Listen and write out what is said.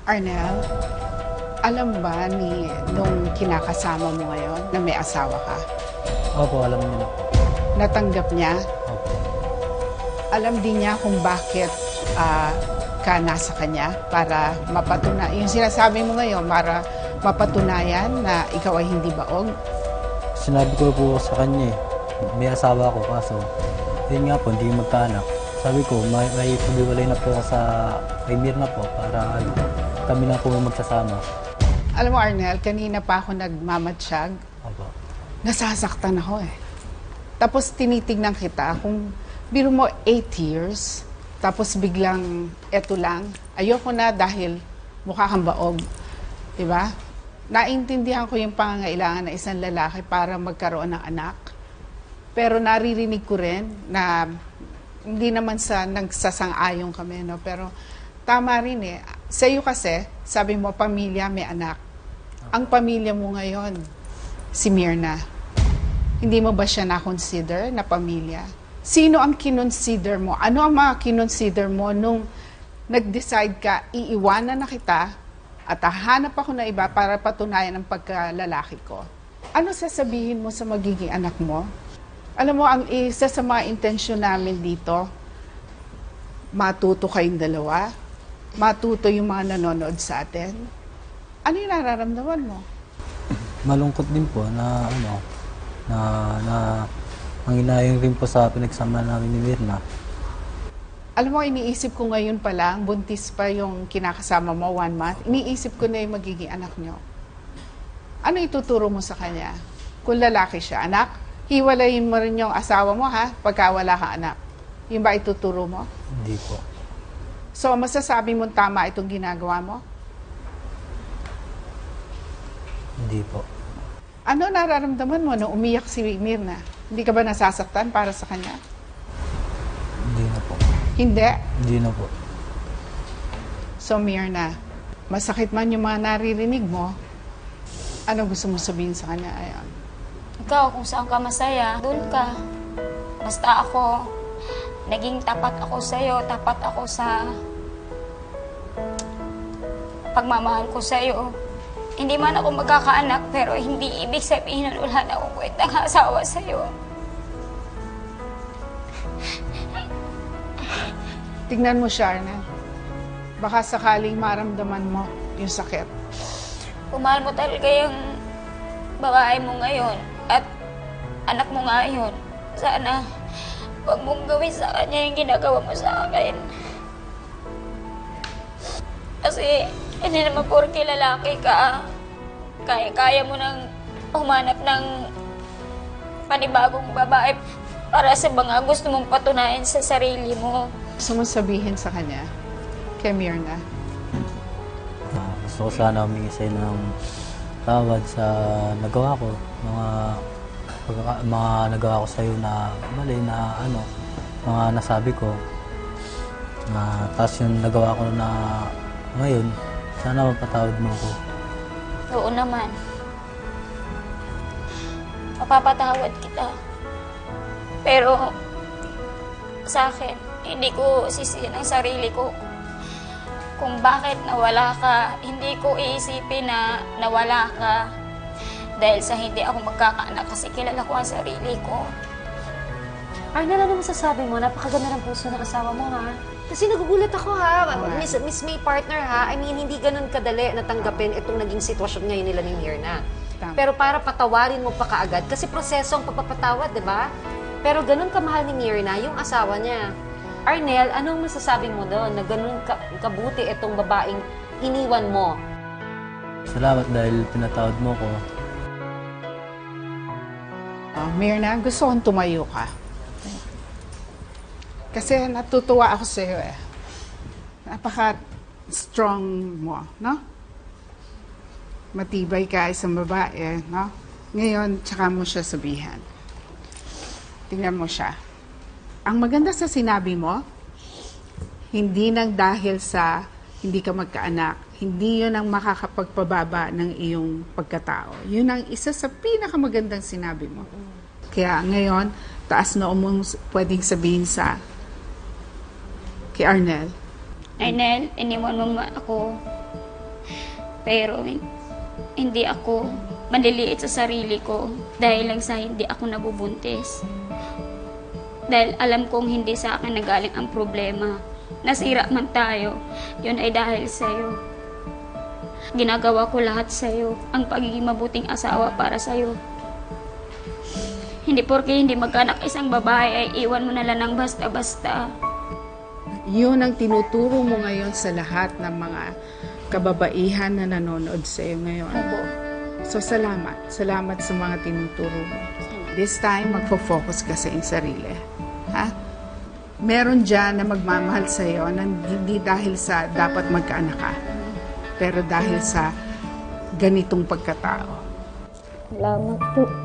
Arnel, alam ba nung kinakasama mo ngayon na may asawa ka? Opo, alam niyo na. Natanggap niya? Opo. Alam din niya kung bakit ka nasa kanya para mapatunayan. Yung sinasabi mo ngayon, para mapatunayan na ikaw ay hindi baog? Sinabi ko po sa kanya may asawa ako kaso yun nga po, hindi magkaanak. Sabi ko, may paghiwalay na po ako kay Mirna po para kami na po magsasama. Alam mo Arnel, kanina pa ako nagmamatsyag. Opo. Nasasaktan ako eh. Tapos tinitignan kita, kung biro mo 8 years, tapos biglang eto lang, ayoko na dahil mukha kang baog. Diba? Naintindihan ko yung pangangailangan ng isang lalaki para magkaroon ng anak. Pero naririnig ko rin na hindi naman sa nagsasang-ayon kami, no? Pero tama rin eh. Sa iyo kasi, sabi mo, pamilya, may anak. Ang pamilya mo ngayon, si Mirna. Hindi mo ba siya na-consider na pamilya? Sino ang kinonsider mo? Ano ang mga kinonsider mo nung nag-decide ka, iiwanan na kita at hahanap ako na iba para patunayan ang pagkalalaki ko? Ano sasabihin mo sa magiging anak mo? Alam mo, ang isa sa mga intensyon namin dito, matuto kayong dalawa, matuto yung mga nanonood sa atin. Ano yung nararamdaman mo? Malungkot din po na manginayang rin po sa pinagsama namin ni Mirna. Alam mo, iniisip ko ngayon pa lang, buntis pa yung kinakasama mo, 1 month, iniisip ko na yung magiging anak nyo. Ano ituturo mo sa kanya? Kung lalaki siya, anak, hiwalayin mo rin yung asawa mo ha, pagka wala kang anak. Yung ba ituturo mo? Hindi po. So, masasabi mo tama itong ginagawa mo? Hindi po. Ano nararamdaman mo nung umiyak si Mirna? Hindi ka ba nasasaktan para sa kanya? Hindi na po. Hindi? Hindi na po. So, Mirna, masakit man yung mga naririnig mo, ano gusto mo sabihin sa kanya? Ayan. Ikaw, kung saan ka masaya, doon ka. Basta ako, naging tapat ako sa'yo, tapat ako sa pagmamahal ko sa'yo. Hindi man ako magkakaanak, pero hindi ibig sabihin na wala na akong kwentang asawa sa'yo. Tignan mo, Sharna. Baka sakaling maramdaman mo yung sakit. Kung mahal mo talaga yung babae mo ngayon at anak mo ngayon, sana huwag mong gawin sa kanya yung ginagawa mo sa akin. Kasi hindi naman porke lalaki ka, kaya mo nang humanap ng panibagong babae para sa mga gusto mong patunayan sa sarili mo. Gusto mo sabihin sa kanya, kay Mirna? Gusto ko sana humingi sa'yo ng tawad sa nagawa ko. Mga nagawa ko sa'yo na mali na mga nasabi ko. Tapos yung nagawa ko na ngayon, sana mapatawad mo ako. Oo naman. Mapapatawad kita. Pero sa akin, hindi ko sisihin ang sarili ko kung bakit nawala ka. Hindi ko iisipin na nawala ka dahil sa hindi ako magkakaanak kasi kilala ko ang sarili ko. Arnel, ano masasabi mo? Napakaganda ng puso ng asawa mo, ha? Kasi nagugulat ako, ha? Miss May partner, ha? I mean, hindi ganun kadali natanggapin itong naging sitwasyon ngayon nila ni Mirna. Tama. Pero para patawarin mo pa kaagad, kasi proseso ang pagpapatawad, di ba? Pero ganun kamahal ni Mirna yung asawa niya. Arnel, anong masasabi mo doon na ganun kabuti itong babaeng iniwan mo? Salamat dahil pinatawad mo ko. Mirna, gusto kong tumayo ka. Kasi natutuwa ako sa iyo eh. Napaka-strong mo, no? Matibay ka, isang babae, no? Ngayon, tsaka mo siya sabihan. Tingnan mo siya. Ang maganda sa sinabi mo, hindi nang dahil sa hindi ka magkaanak, hindi yun ang makakapagpababa ng iyong pagkatao. Yun ang isa sa pinakamagandang sinabi mo. Kaya ngayon, taas na mong pwedeng sabihin kay Arnel. Arnel, iniwan mo ako Pero hindi ako maliliit sa sarili ko dahil lang sa hindi ako nabubuntis. Dahil alam kong hindi sa akin nagaling ang problema. Nasira man tayo, yun ay dahil sa'yo. Ginagawa ko lahat sa'yo, ang pagiging mabuting asawa para sa'yo. Hindi porke hindi magkanak isang babae ay iwan mo na lang ng basta-basta. Yun ang tinuturo mo ngayon sa lahat ng mga kababaihan na nanonood sa iyo ngayon. Opo. So salamat. Salamat sa mga tinuturo mo. This time, magfo-focus ka sa iyong sarili. Ha? Meron dyan na magmamahal sa iyo na hindi dahil sa dapat magkaanak ka, pero dahil sa ganitong pagkatao. Salamat po.